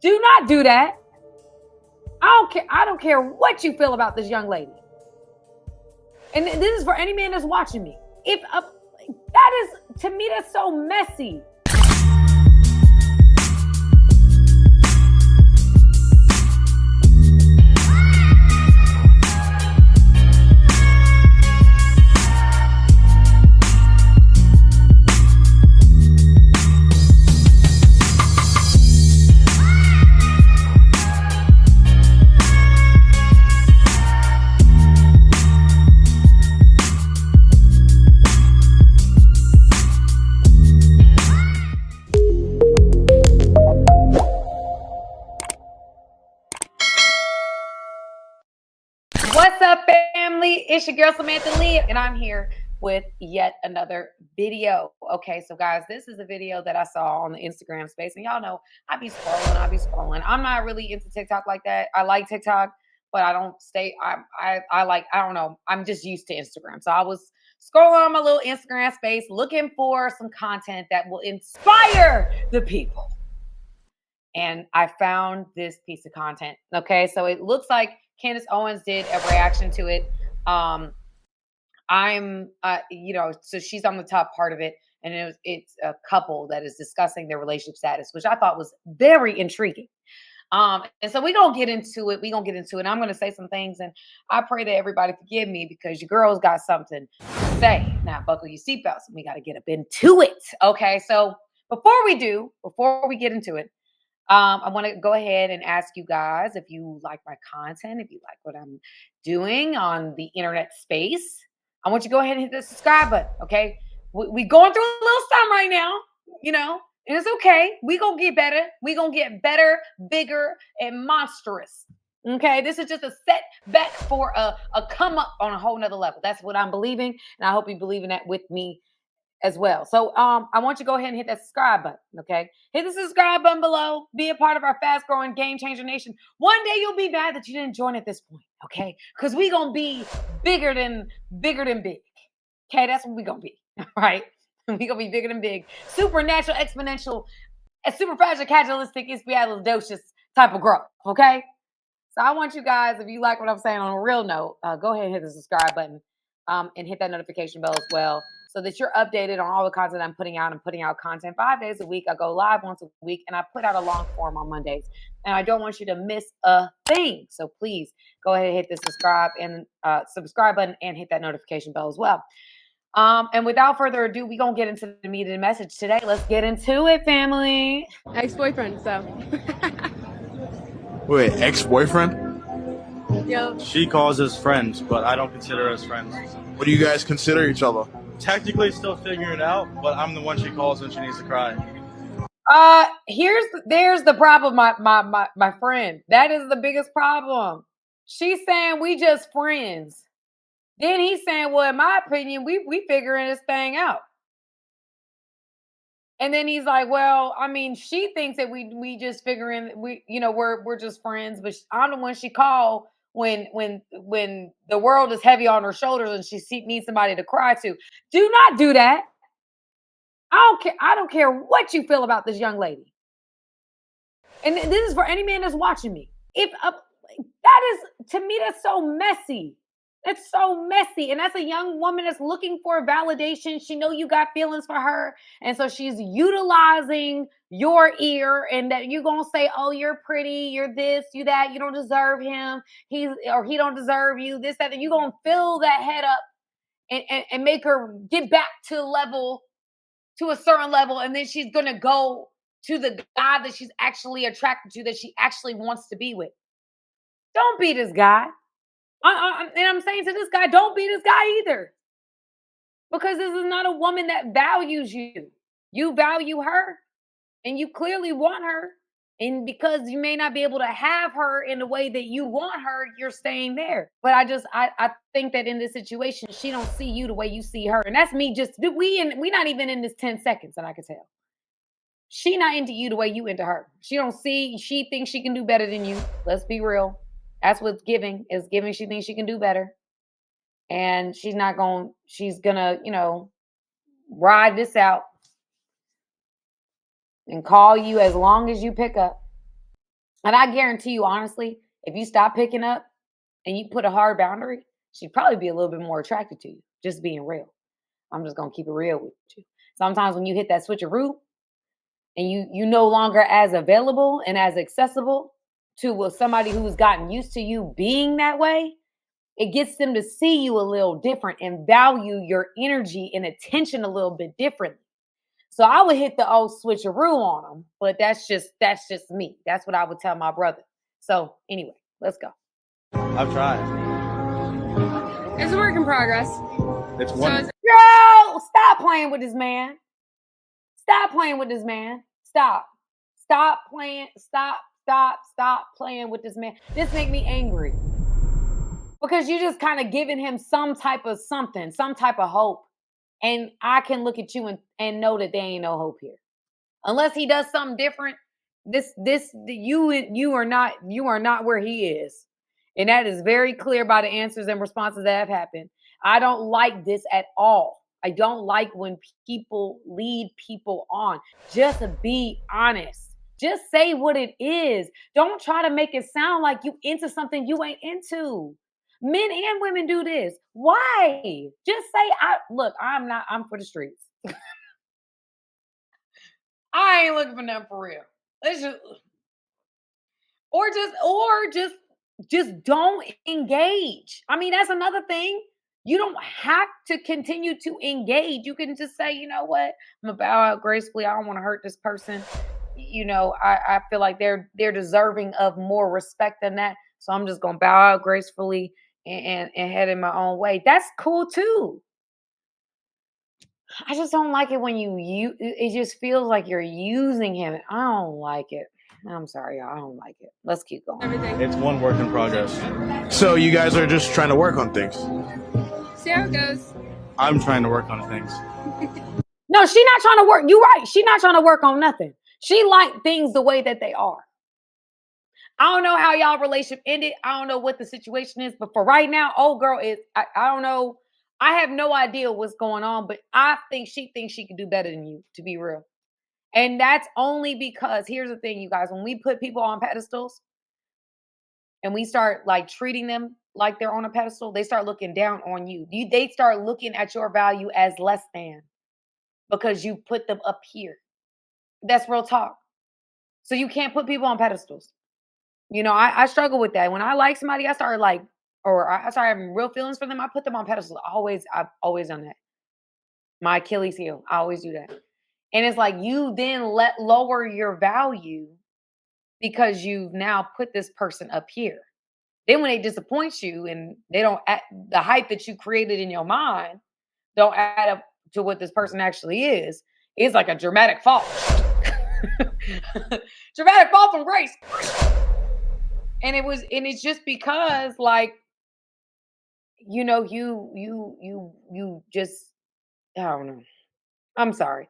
Do not do that. I don't care what you feel about this young lady. And this is for any man that's watching me. That is, to me, that's so messy. What's up, family? It's your girl, Samantha Lee, and I'm here with yet another video. Okay, so guys, this is a video that I saw on the Instagram space, and y'all know I be scrolling. I'm not really into TikTok like that. I like TikTok, but I don't stay. I don't know. I'm just used to Instagram. So I was scrolling on my little Instagram space looking for some content that will inspire the people. And I found this piece of content. Okay, so it looks like Candace Owens did a reaction to it. So she's on the top part of it, and it's a couple that is discussing their relationship status, which I thought was very intriguing. And so we're gonna get into it. I'm gonna say some things, and I pray that everybody forgive me because your girl's got something to say. Now buckle your seatbelts, and we gotta get up into it. Okay, so before we get into it, I want to go ahead and ask you guys if you like my content, if you like what I'm doing on the internet space. I want you to go ahead and hit the subscribe button, okay? We going through a little something right now, and it's okay. We gonna get better. We gonna get better, bigger, and monstrous. Okay, this is just a setback for a come up on a whole nother level. That's what I'm believing, and I hope you believe in that with me as well. So I want you to go ahead and hit that subscribe button, okay? Hit the subscribe button below. Be a part of our fast-growing Game Changer Nation. One day you'll be mad that you didn't join at this point, okay? Because we going to be bigger than big. Okay, that's what we going to be, all right? We going to be bigger than big. Supernatural, exponential, superfragile-calcilistic, espialidocious type of growth, okay? So I want you guys, if you like what I'm saying on a real note, go ahead and hit the subscribe button and hit that notification bell as well, so that you're updated on all the content I'm putting out. I'm putting out content 5 days a week. I go live once a week, and I put out a long form on Mondays. And I don't want you to miss a thing. So please go ahead and hit the subscribe button and hit that notification bell as well. And without further ado, we're going to get into the meat of the message today. Let's get into it, family. Ex-boyfriend, so. Wait, ex-boyfriend? Yep. She calls us friends, but I don't consider us friends. What do you guys consider each other? Technically still figuring it out, but I'm the one she calls when she needs to cry. There's the problem, my friend. That is the biggest problem. She's saying we just friends. Then he's saying, well, in my opinion, we figuring this thing out. And then he's like, well, I mean, she thinks that we just figuring we're just friends, but I'm the one she called when the world is heavy on her shoulders and she needs somebody to cry to. Do not do that. I don't care what you feel about this young lady. And this is for any man that's watching me. That is, to me, that's so messy. That's so messy. And that's a young woman that's looking for validation. She know you got feelings for her. And so she's utilizing your ear, and that you're going to say, oh, you're pretty, you're this, you that, you don't deserve him. He don't deserve you, this, that, and you're going to fill that head up and make her get back to a certain level. And then she's going to go to the guy that she's actually attracted to, that she actually wants to be with. Don't be this guy. And I'm saying to this guy, don't be this guy either. Because this is not a woman that values you. You value her. And you clearly want her. And because you may not be able to have her in the way that you want her, you're staying there. But I think that in this situation, she don't see you the way you see her. And that's me we not even in this 10 seconds, and I can tell. She not into you the way you into her. She thinks she can do better than you. Let's be real. That's what's giving. She thinks she can do better. And she's gonna, ride this out and call you as long as you pick up. And I guarantee you, honestly, if you stop picking up and you put a hard boundary, she'd probably be a little bit more attracted to you. Just being real. I'm just gonna keep it real with you. Sometimes when you hit that switcheroo and you no longer as available and as accessible to somebody who's gotten used to you being that way, it gets them to see you a little different and value your energy and attention a little bit differently. So I would hit the old switcheroo on them, but that's just me. That's what I would tell my brother. So anyway, let's go. I've tried. It's a work in progress. It's So one. it's, Girl, stop playing with this man. Stop playing with this man. Stop. Stop playing. Stop playing with this man. This make me angry. Because you just kind of giving him some type of something, some type of hope. And I can look at you and know that there ain't no hope here. Unless he does something different, you are not where he is. And that is very clear by the answers and responses that have happened. I don't like this at all. I don't like when people lead people on. Just be honest. Just say what it is. Don't try to make it sound like you into something you ain't into. Men and women do this. Why? Just say, I'm for the streets. I ain't looking for nothing for real. Let's just, or just don't engage. I mean, that's another thing. You don't have to continue to engage. You can just say, you know what? I'm gonna bow out gracefully. I don't want to hurt this person. I feel like they're deserving of more respect than that. So I'm just gonna bow out gracefully and head in my own way. That's cool too. I just don't like it when you it just feels like you're using him. I don't like it. I'm sorry, y'all. I don't like it. Let's keep going. everything. It's one work in progress. So you guys are just trying to work on things. See how it goes. I'm trying to work on things. No, she's not trying to work. You're right. She's not trying to work on nothing. She liked things the way that they are. I don't know how y'all relationship ended. I don't know what the situation is, but for right now, old girl is, I don't know. I have no idea what's going on, but I think she thinks she can do better than you, to be real. And that's only because, here's the thing, you guys, when we put people on pedestals and we start like treating them like they're on a pedestal, they start looking down on you. They start looking at your value as less than because you put them up here. That's real talk. So you can't put people on pedestals. I struggle with that. When I like somebody, I start having real feelings for them. I put them on pedestals. I've always done that. My Achilles heel. I always do that. And it's like you then lower your value because you've now put this person up here. Then when they disappoint you and they don't the hype that you created in your mind don't add up to what this person actually is, it's like a dramatic fall. Dramatic fall from grace. And it's just because like, you just, I don't know. I'm sorry.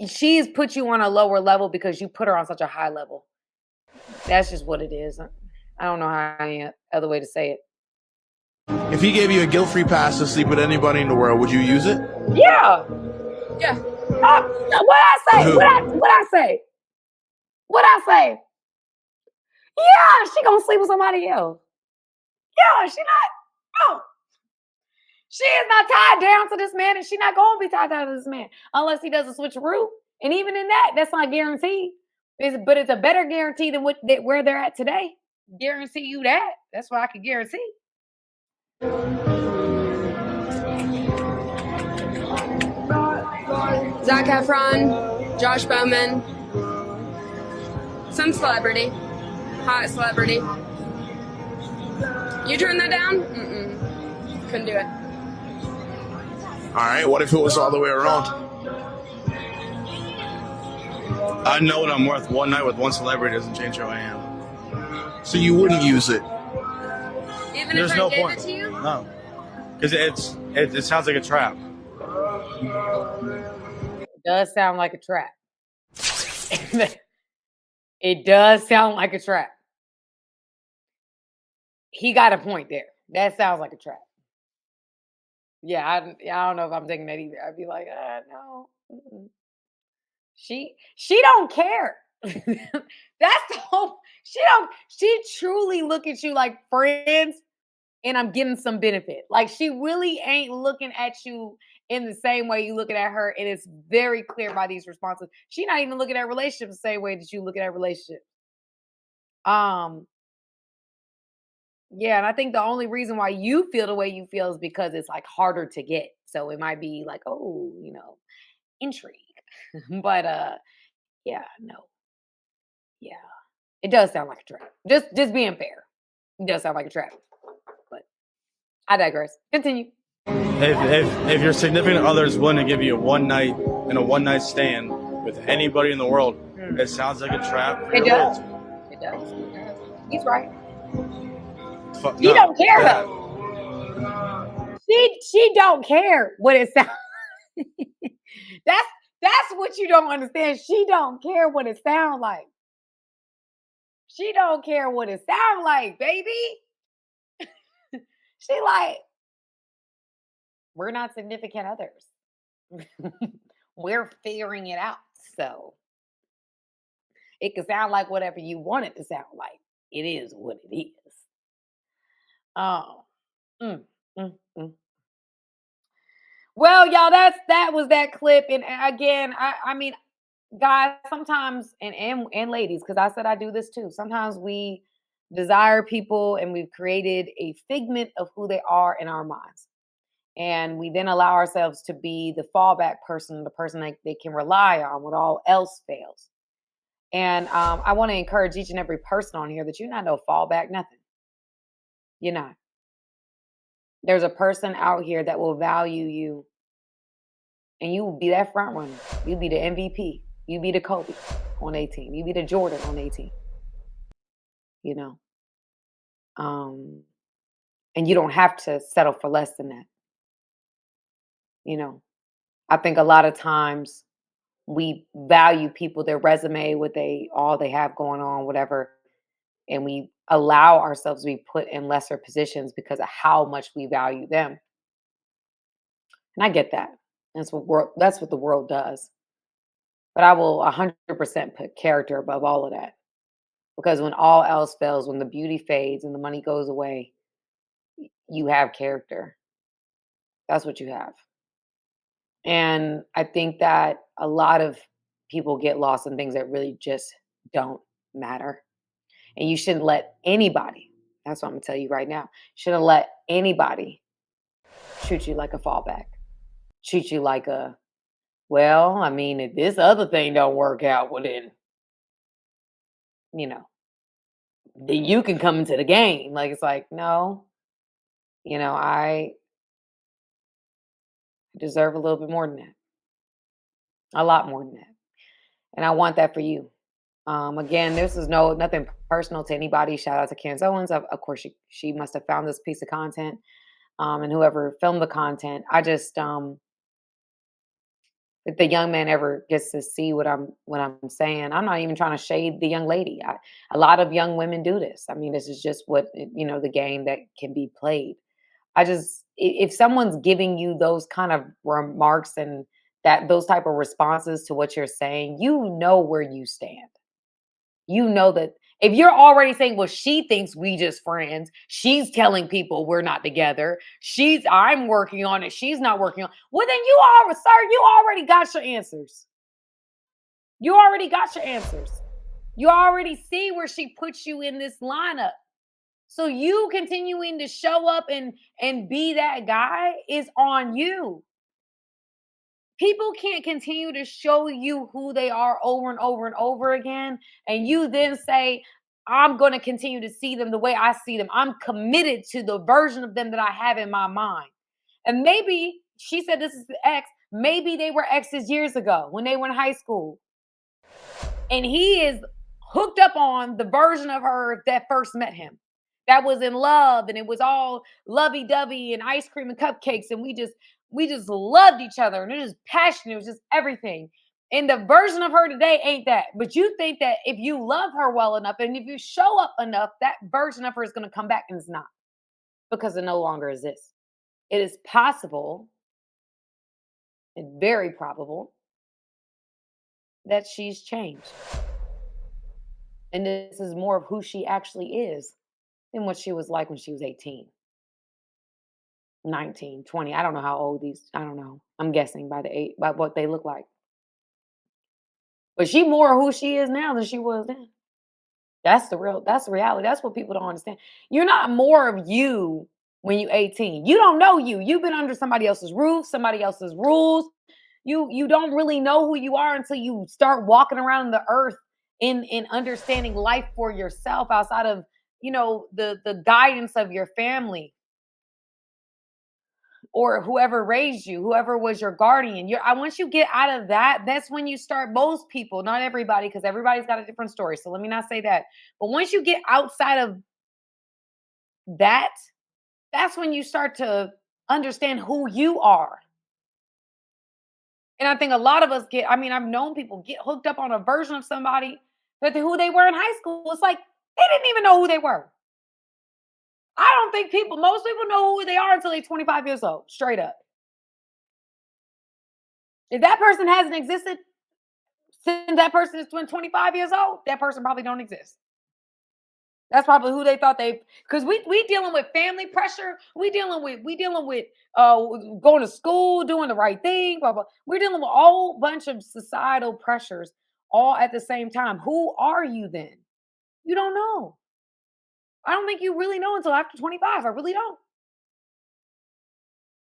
She's put you on a lower level because you put her on such a high level. That's just what it is. I don't know how any other way to say it. If he gave you a guilt-free pass to sleep with anybody in the world, would you use it? Yeah. Yeah. What I say? What I say? What I say? Yeah, she gonna sleep with somebody else. Yeah, she not. No. She is not tied down to this man, and she's not going to be tied down to this man unless he does a switcheroo. And even in that, that's not guaranteed. But it's a better guarantee than where they're at today. Guarantee you that. That's what I can guarantee. Zac Efron, Josh Bowman, some celebrity, hot celebrity. You turn that down? Mm-mm. Couldn't do it. All right, what if it was all the way around? I know what I'm worth. One night with one celebrity doesn't change who I am. So you wouldn't use it? Even There's if I no gave point. it to you? No. Because it sounds like a trap. It does sound like a trap. It does sound like a trap. He got a point there. That sounds like a trap. Yeah, I don't know if I'm taking that either. I'd be like, no. Mm-mm. She don't care. That's the whole. She truly look at you like friends, and I'm getting some benefit. Like she really ain't looking at you in the same way you looking at her, and it's very clear by these responses. She not even looking at relationships the same way that you look at relationships. Um, yeah, and I think the only reason why you feel the way you feel is because it's like harder to get. So it might be like, oh, intrigue. But yeah, no, yeah. It does sound like a trap. Just being fair. It does sound like a trap. But I digress. Continue. If your significant other is willing to give you a one night stand with anybody in the world, it sounds like a trap for It your does. loyalty. It does. It does. He's right. She No. don't care though. She don't care what it sounds. That's what you don't understand. She don't care what it sounds like. She don't care what it sounds like, baby. She like, we're not significant others. We're figuring it out. So it can sound like whatever you want it to sound like. It is what it is. Oh. Mm, mm, mm. Well, y'all, that was that clip. And again, I mean, guys, sometimes and ladies, because I said I do this too. Sometimes we desire people and we've created a figment of who they are in our minds. And we then allow ourselves to be the fallback person, the person they can rely on when all else fails. And I want to encourage each and every person on here that you're not no fallback, nothing. You're not. There's a person out here that will value you, and you will be that front runner. You be the MVP. You be the Kobe on 18. You be the Jordan on 18. You know, and you don't have to settle for less than that. You know, I think a lot of times we value people, their resume, what all they have going on, whatever, and we allow ourselves to be put in lesser positions because of how much we value them. And I get that. That's what the world does. But I will 100% put character above all of that. Because when all else fails, when the beauty fades and the money goes away, you have character. That's what you have. And I think that a lot of people get lost in things that really just don't matter. And you shouldn't let anybody, that's what I'm going to tell you right now, shouldn't let anybody treat you like a fallback. Treat you like well, I mean, if this other thing don't work out, well then, you know, then you can come into the game. Like, it's like, no, I deserve a little bit more than that. A lot more than that. And I want that for you. Again, this is nothing personal to anybody. Shout out to Candace Owens. Of course, she must have found this piece of content. And whoever filmed the content. I just if the young man ever gets to see what I'm saying, I'm not even trying to shade the young lady. A lot of young women do this. I mean, this is just what the game that can be played. If someone's giving you those kind of remarks and those type of responses to what you're saying, you know where you stand. You know that if you're already saying, well, she thinks we just friends, she's telling people we're not together, I'm working on it, she's not working on it. Well, then you already got your answers. You already got your answers. You already see where she puts you in this lineup. So you continuing to show up and be that guy is on you. People can't continue to show you who they are over and over and over again. And you then say, I'm going to continue to see them the way I see them. I'm committed to the version of them that I have in my mind. And maybe she said this is the ex. Maybe they were exes years ago when they were in high school. And he is hooked up on the version of her that first met him. That was in love, and it was all lovey-dovey and ice cream and cupcakes, and we just loved each other, and it was passionate. It was just everything. And the version of her today ain't that. But you think that if you love her well enough, and if you show up enough, that version of her is going to come back, and it's not, because it no longer exists. It is possible and very probable that she's changed. And this is more of who she actually is than what she was like when she was 18, 19, 20. I don't know how old I don't know. I'm guessing by what they look like. But she more who she is now than she was then. That's the reality. That's what people don't understand. You're not more of you when you're 18. You don't know you. You've been under somebody else's roof, somebody else's rules. You don't really know who you are until you start walking around the earth in understanding life for yourself outside of, the guidance of your family or whoever raised you, whoever was your guardian. Once you get out of that, that's when you start, most people, not everybody, because everybody's got a different story. So let me not say that. But once you get outside of that, that's when you start to understand who you are. And I think a lot of us I've known people get hooked up on a version of somebody that who they were in high school. It's like they didn't even know who they were. I don't think most people know who they are until they're 25 years old, straight up. If that person hasn't existed since that person is 25 years old, that person probably don't exist. That's probably who they thought because we dealing with family pressure. We dealing with going to school, doing the right thing, blah, blah. We're dealing with a whole bunch of societal pressures all at the same time. Who are you then? You don't know. I don't think you really know until after 25. I really don't.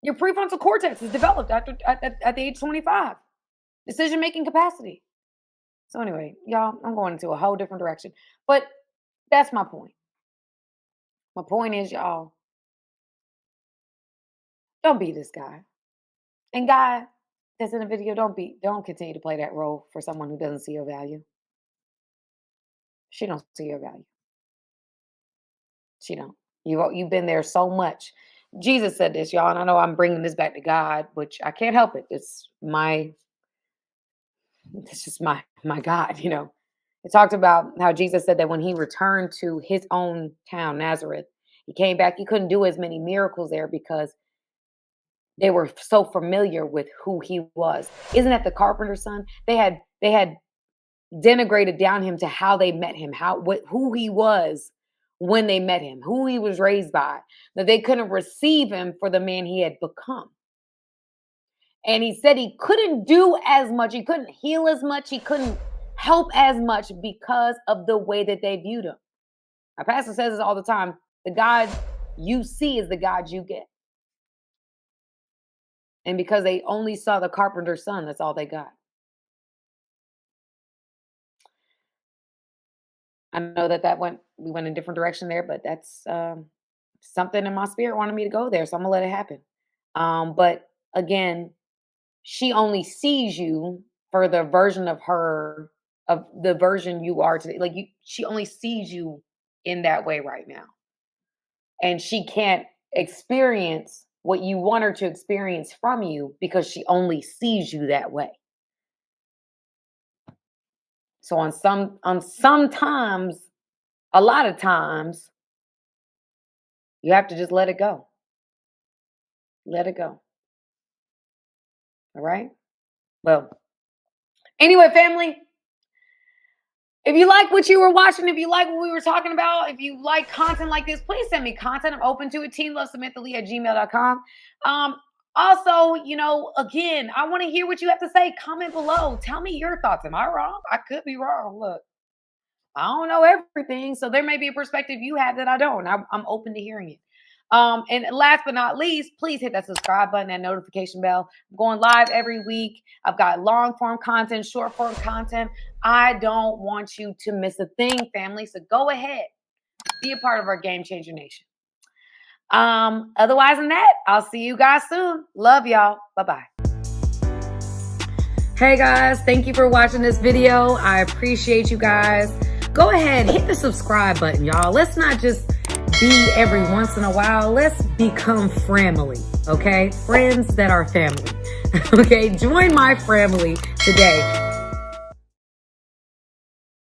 Your prefrontal cortex is developed at the age 25. Decision-making capacity. So anyway, y'all, I'm going into a whole different direction. But that's my point. My point is, y'all, don't be this guy. And guy that's in the video, don't continue to play that role for someone who doesn't see your value. She don't see your value. She don't. You've been there so much. Jesus said this, y'all, and I know I'm bringing this back to God, which I can't help it. It's just my God, It talked about how Jesus said that when he returned to his own town, Nazareth, he came back. He couldn't do as many miracles there because they were so familiar with who he was. Isn't that the carpenter's son? They had denigrated down him to how they met him, who he was when they met him, who he was raised by, that they couldn't receive him for the man he had become. And he said he couldn't do as much. He couldn't heal as much. He couldn't help as much because of the way that they viewed him. My pastor says this all the time. The God you see is the God you get. And because they only saw the carpenter's son, that's all they got. I know we went in a different direction there, but that's something in my spirit wanted me to go there. So I'm gonna let it happen. But again, she only sees you for the version of the version you are today. She only sees you in that way right now. And she can't experience what you want her to experience from you because she only sees you that way. So sometimes, a lot of times, you have to just let it go. Let it go. All right? Well, anyway, family, if you like what you were watching, if you like what we were talking about, if you like content like this, please send me content. I'm open to it. teamlovesamanthalee@gmail.com. Also, again, I want to hear what you have to say. Comment below. Tell me your thoughts. Am I wrong? I could be wrong. Look, I don't know everything. So there may be a perspective you have that I don't. I'm open to hearing it. And last but not least, please hit that subscribe button and notification bell. I'm going live every week. I've got long form content, short form content. I don't want you to miss a thing, family. So go ahead, be a part of our Game Changer Nation. Otherwise than that, I'll see you guys soon. Love y'all. Bye-bye. Hey guys, thank you for watching this video. I appreciate you guys. Go ahead, hit the subscribe button, y'all. Let's not just be every once in a while. Let's become family, okay? Friends that are family, okay? Join my family today.